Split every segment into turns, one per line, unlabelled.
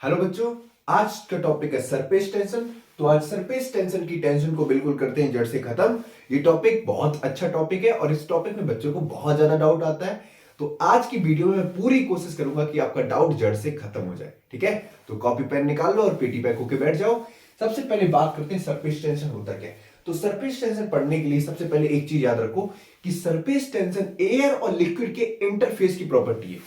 Hello बच्चों, आज का टॉपिक है सरफेस टेंशन। तो आज सरफेस टेंशन की टेंशन को बिल्कुल करते हैं जड़ से खत्म। ये टॉपिक बहुत अच्छा टॉपिक है और इस टॉपिक में बच्चों को बहुत ज्यादा डाउट आता है। तो आज की वीडियो में मैं पूरी कोशिश करूंगा कि आपका डाउट जड़ से खत्म हो जाए। ठीक है, तो कॉपी पेन निकाल लो और पेटी पैक होके बैठ जाओ। सबसे पहले बात करते हैं सरफेस टेंशन होता क्या है। तो सरफेस टेंशन पढ़ने के लिए सबसे पहले एक चीज याद रखो कि सरफेस टेंशन एयर और लिक्विड के इंटरफेस की प्रॉपर्टी है।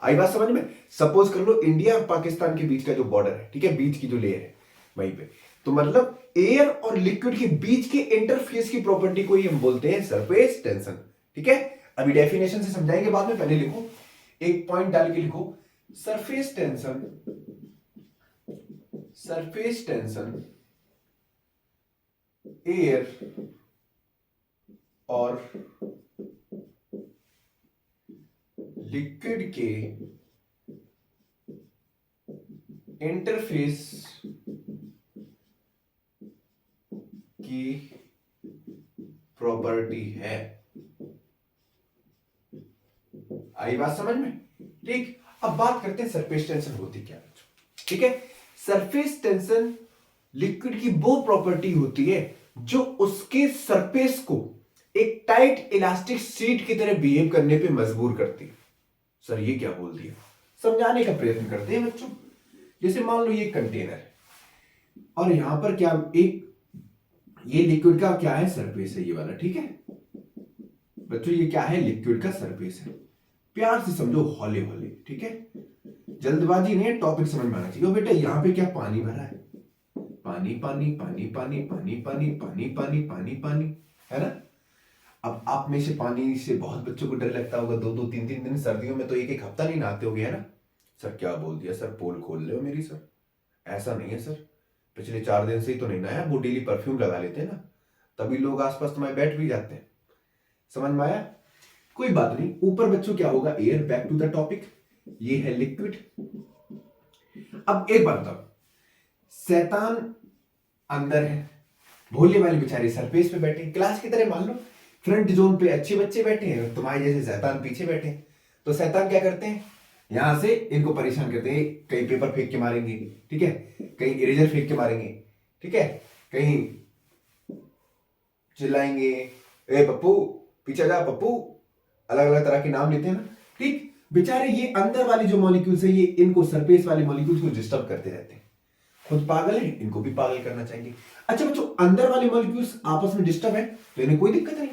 आई बात समझ में। सपोज कर लो इंडिया और पाकिस्तान के बीच का जो बॉर्डर है, ठीक है, बीच की जो लेयर है वहीं पे, तो मतलब एयर और लिक्विड के बीच के इंटरफेस की प्रॉपर्टी को ही हम बोलते हैं सरफेस टेंशन। ठीक है, अभी डेफिनेशन से समझाएंगे बाद में, पहले लिखो, एक पॉइंट डाल के लिखो। Surface tension, surface tension air और लिक्विड के इंटरफेस की प्रॉपर्टी है। आई बात समझ में। ठीक, अब बात करते हैं सरफेस टेंशन होती क्या है। ठीक है, सरफेस टेंशन लिक्विड की वो प्रॉपर्टी होती है जो उसके सरफेस को एक टाइट इलास्टिक शीट की तरह बिहेव करने पे मजबूर करती है। सर ये क्या बोल दिया, समझाने का प्रयत्न करते हैं बच्चों। जैसे मान लो ये कंटेनर है और यहां पर क्या, एक ये लिक्विड का क्या है, सरफेस है ये वाला। ठीक है बच्चों, ये क्या है, लिक्विड का सरफेस है। प्यार से समझो, हौले हौले। ठीक है, जल्दबाजी नहीं है, टॉपिक समझ में आना चाहिए। बेटा यहां पे क्या पानी भरा है, पानी पानी पानी पानी पानी पानी पानी पानी पानी पानी, है ना। अब आप में से पानी से बहुत बच्चों को डर लगता होगा, दो दो तीन तीन दिन सर्दियों में तो एक एक हफ्ता नहीं नहाते होगे, है ना। सर क्या बोल दिया सर, पोल खोल ले मेरी सर। ऐसा नहीं है सर, पिछले 4 दिन से ही तो नहीं नहाया, वो डेली परफ्यूम लगा लेते हैं ना, तभी लोग आसपास तुम्हारे बैठ भी जाते हैं। समझ में आया, कोई बात नहीं। ऊपर बच्चों क्या होगा, air. Back to the topic, ये है लिक्विड। अब एक बात बताओ, शैतान अंदर है, भोले वाले बेचारे सरफेस पे बैठे, क्लास की तरह मान लो फ्रंट जोन पे अच्छे बच्चे बैठे हैं, तुम्हारे जैसे शैतान पीछे बैठे हैं। तो शैतान क्या करते हैं, यहां से इनको परेशान करते हैं। कहीं पेपर फेंक के मारेंगे, ठीक है, कहीं इरेजर फेंक के मारेंगे, ठीक है, कहीं चिल्लाएंगे, ए पप्पू पीछे जा पप्पू, अलग अलग तरह के नाम लेते हैं ना। ठीक, बेचारे ये अंदर वाले जो मॉलिक्यूल्स है, ये इनको सरफेस वाले मॉलिक्यूल्स को डिस्टर्ब करते रहते हैं। खुद पागल है, इनको भी पागल करना चाहिए। अच्छा बच्चों, अंदर वाले मॉलिक्यूल्स आपस में डिस्टर्ब है तो इन्हें कोई दिक्कत नहीं।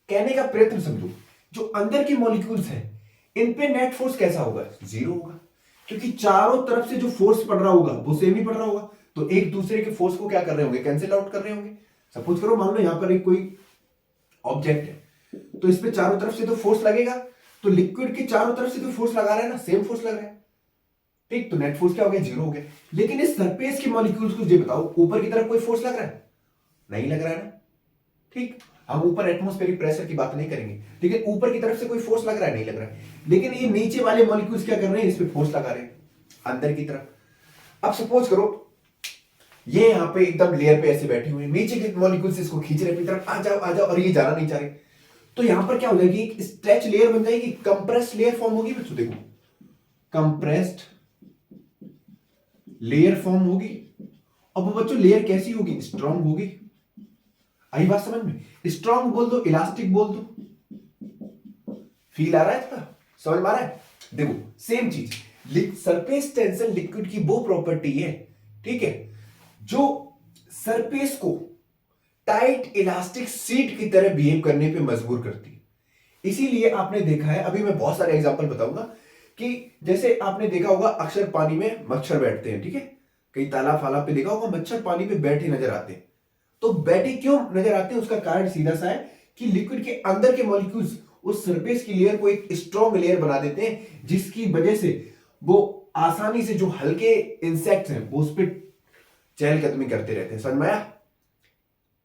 कहने का प्रयत्न समझो, जो अंदर के मॉलिक्यूल्स हैं इन पे नेट फोर्स कैसा होगा, जीरो होगा, क्योंकि चारों तरफ से जो फोर्स पड़ रहा होगा वो सेम ही पड़ रहा होगा। तो एक दूसरे के फोर्स को क्या कर रहे होंगे, कैंसिल आउट कर रहे होंगे। सपोज करो, मान लो यहां पर एक कोई ऑब्जेक्ट है, तो इस पे चारों तरफ से तो फोर्स लगेगा, तो लिक्विड के चारों तरफ से तो फोर्स लगा रहा है ना, सेम फोर्स लग रहा है। ठीक, तो नेट फोर्स क्या हो गया, जीरो हो गया। लेकिन इस सरफेस के मॉलिक्यूल्स को ये बताओ, ऊपर की तरफ कोई फोर्स लग रहा है, नहीं लग रहा है ना। ठीक, हम ऊपर एटमॉस्फेरिक प्रेशर की बात नहीं करेंगे, लेकिन ऊपर की तरफ से कोई फोर्स लग रहा है, नहीं लग रहा है। लेकिन ये नीचे वाले मॉलिक्यूल्स क्या कर रहे हैं, इस पे फोर्स लगा रहे हैं अंदर की तरफ। अब सपोज करो ये यहां पे एकदम लेयर पे ऐसे बैठे हुए, नीचे के मॉलिक्यूल्स इसको खींच रहे अपनी तरफ, आ जाओ, और ये जाना नहीं चाह रहे। तो यहां पर क्या हो जाएगी, एक स्ट्रेच लेयर बन जाएगी, कंप्रेस्ड लेयर फॉर्म होगी बच्चों। देखो, कंप्रेस्ड लेयर फॉर्म होगी। अब वो बच्चों लेयर कैसी होगी, स्ट्रांग होगी। आई बात समझ में, स्ट्रांग बोल दो, इलास्टिक बोल दो, फील आ रहा है इसका, समझ में आ रहा है। देखो सेम चीज, सरफेस टेंशन लिक्विड की वो प्रॉपर्टी है, ठीक है, जो सरफेस को टाइट इलास्टिक सीट की तरह बिहेव करने पे मजबूर करती है। इसीलिए आपने देखा है, अभी मैं बहुत सारे एग्जांपल बताऊंगा, कि जैसे आपने देखा होगा अक्सर पानी में मच्छर बैठते हैं, ठीक है, कई तालाब फालाब पे देखा होगा मच्छर पानी पे बैठे नजर आते हैं। तो बैठे क्यों नजर आते हैं, उसका कारण सीधा सा है कि लिक्विड के अंदर के मॉलिक्यूल्स उस सरफेस की लेयर को एक स्ट्रॉन्ग लेयर बना देते हैं, जिसकी वजह से वो आसानी से जो हल्के इंसेक्ट्स हैं वो उस पर चहलकदमी करते रहते हैं। समझ में आया,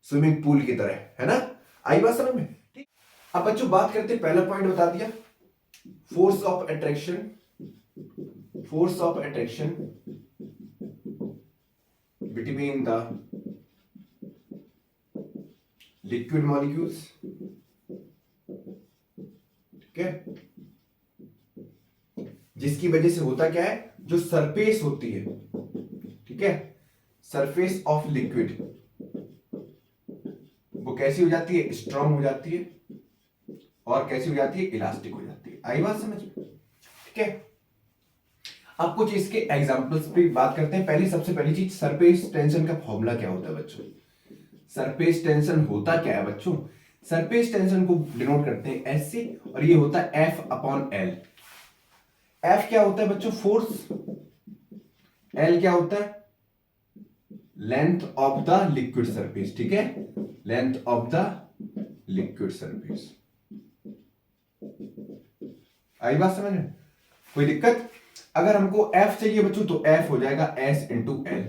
स्विमिंग पूल की तरह, है ना। आई बात समझ में। ठीक, अब बच्चों बात करते हैं, पहला पॉइंट बता दिया, force of attraction, force of attraction between the liquid molecules. ठीक है, जिसकी वजह से होता क्या है, जो सरफेस होती है, ठीक है, सरफेस ऑफ लिक्विड वो कैसी हो जाती है, स्ट्रांग हो जाती है, और कैसी हो जाती है, इलास्टिक हो जाती है। आई बात समझ में? ठीक है, अब कुछ इसके एग्जांपल्स पे बात करते हैं। पहले सबसे पहली चीज, सरफेस टेंशन का फॉर्मूला क्या होता है बच्चों? सरफेस टेंशन होता क्या है बच्चों? सरफेस टेंशन को डिनोट करते हैं एस से, और ये होता है एफ अपॉन एल। एफ क्या होता है बच्चों? फोर्स। एल क्या होता है? Length of the liquid surface, ठीक है, length of the liquid surface. आई बात समझ में? कोई दिक्कत? अगर हमको एफ चाहिए बच्चों तो एफ हो जाएगा एस इंटू एल।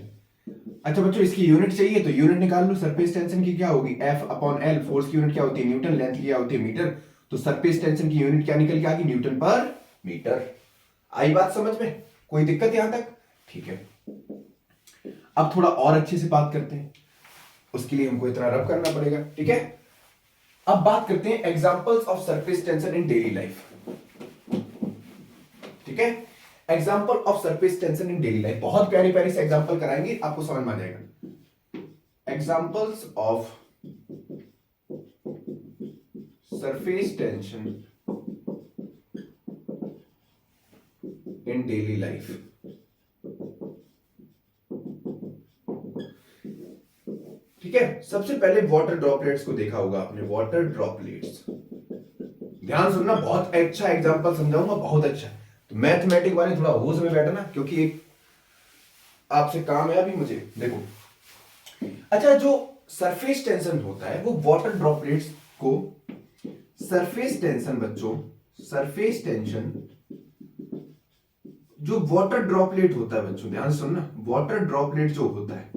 अच्छा बच्चों, इसकी यूनिट चाहिए तो यूनिट निकाल लो। सरफेस टेंशन की क्या होगी? F upon L. फोर्स की यूनिट क्या होती है? न्यूटन। लेंथ की क्या होती है? मीटर। तो सरफेस टेंशन की यूनिट क्या निकल के आ गई? न्यूटन पर मीटर। आई बात समझ में? कोई दिक्कत यहां तक? ठीक है, अब थोड़ा और अच्छे से बात करते हैं, उसके लिए हमको इतना रब करना पड़ेगा, ठीक है। अब बात करते हैं examples of surface tension in daily life, ठीक है। Example of surface tension in daily life, बहुत प्यारी प्यारी से एग्जांपल कराएंगे, आपको समझ में आ जाएगा। Examples of surface tension in daily life. ठीक है, सबसे पहले वाटर ड्रॉपलेट्स को देखा होगा आपने, वाटर ड्रॉपलेट्स। ध्यान सुनना, बहुत अच्छा एग्जांपल समझाऊंगा, बहुत अच्छा। तो मैथमेटिक वाले थोड़ा होश में बैठना, क्योंकि एक आपसे काम है अभी मुझे। देखो, अच्छा, जो सरफेस टेंशन होता है वो वाटर ड्रॉपलेट्स को, सरफेस टेंशन बच्चों, सरफेस टेंशन, जो वाटर ड्रॉपलेट होता है बच्चों, ध्यान सुनना, वाटर ड्रॉपलेट जो होता है,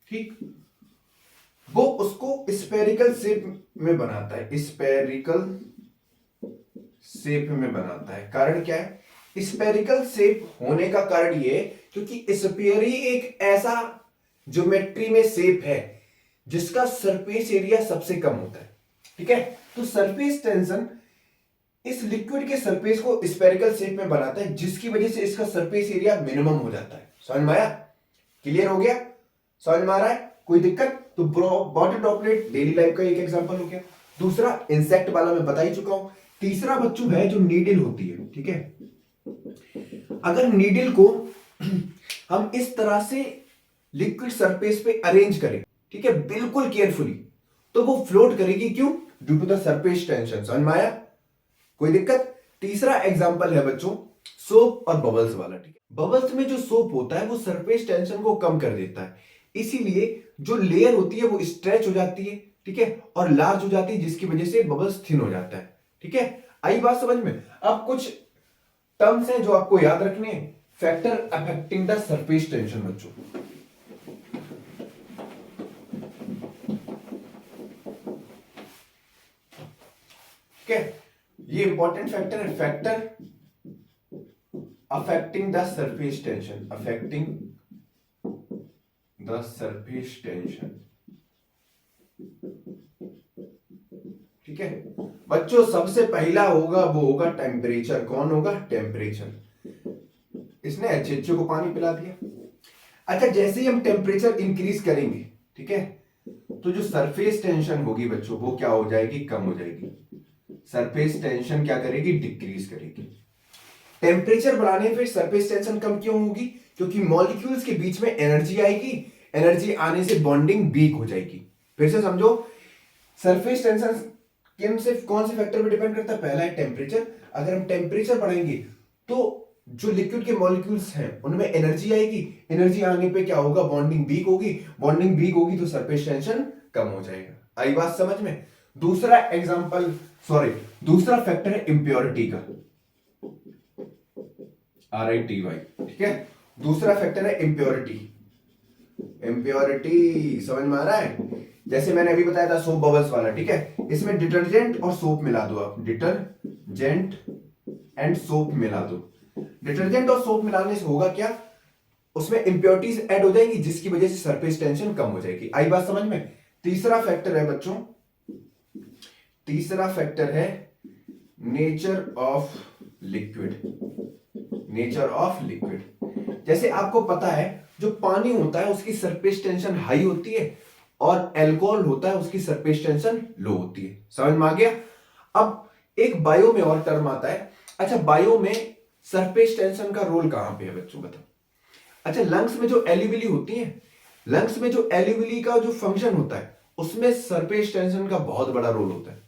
ठीक, वो उसको स्फेरिकल शेप में बनाता है, स्फेरिकल शेप में बनाता है। कारण क्या है? स्फेरिकल शेप होने का कारण ये, क्योंकि स्फीयर ही एक ऐसा ज्योमेट्री में शेप है जिसका सरफेस एरिया सबसे कम होता है, ठीक है। तो सरफेस टेंशन इस लिक्विड के सरफेस को स्फेरिकल शेप में बनाता है, जिसकी वजह से इसका सरफेस एरिया मिनिमम हो जाता है। समझ में आया? क्लियर हो गया? समझ में आ रहा है? कोई दिक्कत? तो वाटर ड्रॉपलेट डेली लाइफ का एक एग्जांपल हो गया। दूसरा इंसेक्ट वाला मैं बता ही चुका हूं। तीसरा बच्चों है जो नीडल होती है, ठीक है। अगर नीडल को हम इस तरह से लिक्विड सरफेस पे अरेंज करें, ठीक है, बिल्कुल केयरफुली, तो वो फ्लोट करेगी। क्यों? Due to the surface tension. समझ में आया? कोई दिक्कत? तीसरा एग्जांपल है बच्चों सोप और बबल्स वाला, ठीक है। बबल्स में जो सोप होता है वो सरफेस टेंशन को कम कर देता है, इसीलिए जो लेयर होती है वो स्ट्रेच हो जाती है, ठीक है, और लार्ज हो जाती है, जिसकी वजह से बबल्स थिन हो जाता है, ठीक है। आई बात समझ में? अब कुछ टर्म्स हैं जो आपको याद रखने हैं। Factor affecting the surface tension बच्चों, ठीक है, ये इंपॉर्टेंट फैक्टर है। Factor affecting the surface tension, affecting the surface tension, ठीक है बच्चों। सबसे पहला होगा वो होगा टेम्परेचर। कौन होगा? टेम्परेचर। इसने अच्छे को पानी पिला दिया। अच्छा, जैसे ही हम टेम्परेचर इंक्रीज करेंगे, ठीक है, तो जो सरफेस टेंशन होगी बच्चों वो क्या हो जाएगी? कम हो जाएगी। सरफेस टेंशन क्या करेगी? डिक्रीज करेगी। टेम्परेचर बढ़ाने पे सरफेस टेंशन कम क्यों होगी? क्योंकि मॉलिक्यूल्स के बीच में एनर्जी आएगी, एनर्जी आने से बॉन्डिंग वीक हो जाएगी। फिर से समझो, सरफेस टेंशन किन से, कौन से फैक्टर पे डिपेंड करता है? पहला है टेम्परेचर। अगर हम टेम्परेचर बढ़ाएंगे तो जो लिक्विड के मॉलिक्यूल्स हैं उनमें एनर्जी आएगी, एनर्जी आने पे क्या होगा? बॉन्डिंग वीक होगी, बॉन्डिंग वीक होगी तो सरफेस टेंशन कम हो जाएगा। आई बात समझ में? दूसरा एग्जांपल, सॉरी, दूसरा फैक्टर है इंप्योरिटी का, RITY, ठीक है। दूसरा फैक्टर है इंप्योरिटी। इंप्योरिटी समझ में आ रहा है? जैसे मैंने अभी बताया था सोप बबल्स वाला, ठीक है, इसमें डिटर्जेंट और सोप मिला दो आप, डिटर्जेंट एंड सोप मिला दो। डिटर्जेंट और सोप मिलाने से होगा क्या? उसमें इंप्योरिटीज ऐड हो जाएंगी, जिसकी वजह से सरफेस टेंशन कम हो जाएगी। आई बात समझ में? तीसरा फैक्टर है बच्चों, तीसरा फैक्टर है nature of liquid. Nature of liquid. जैसे आपको पता है जो पानी होता है उसकी सरफेस टेंशन हाई होती है और एल्कोहल होता है उसकी सरफेस टेंशन लो होती है। समझ में आ गया? अब एक बायो में और टर्म आता है। अच्छा, बायो में सरफेस टेंशन का रोल कहां पे है बच्चों, बताओ। अच्छा, लंग्स में जो एल्यूविली होती है, लंग्स में जो एल्यूविली का जो फंक्शन होता है उसमें सरफेस टेंशन का बहुत बड़ा रोल होता है।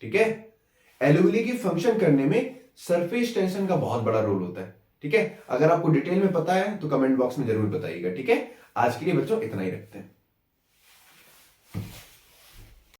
ठीक है, एल्यूविली की फंक्शन करने में सरफेस टेंशन का बहुत बड़ा रोल होता है। ठीक है, अगर आपको डिटेल में पता है तो कमेंट बॉक्स में जरूर बताइएगा। ठीक है, आज के लिए बच्चों इतना ही रखते हैं।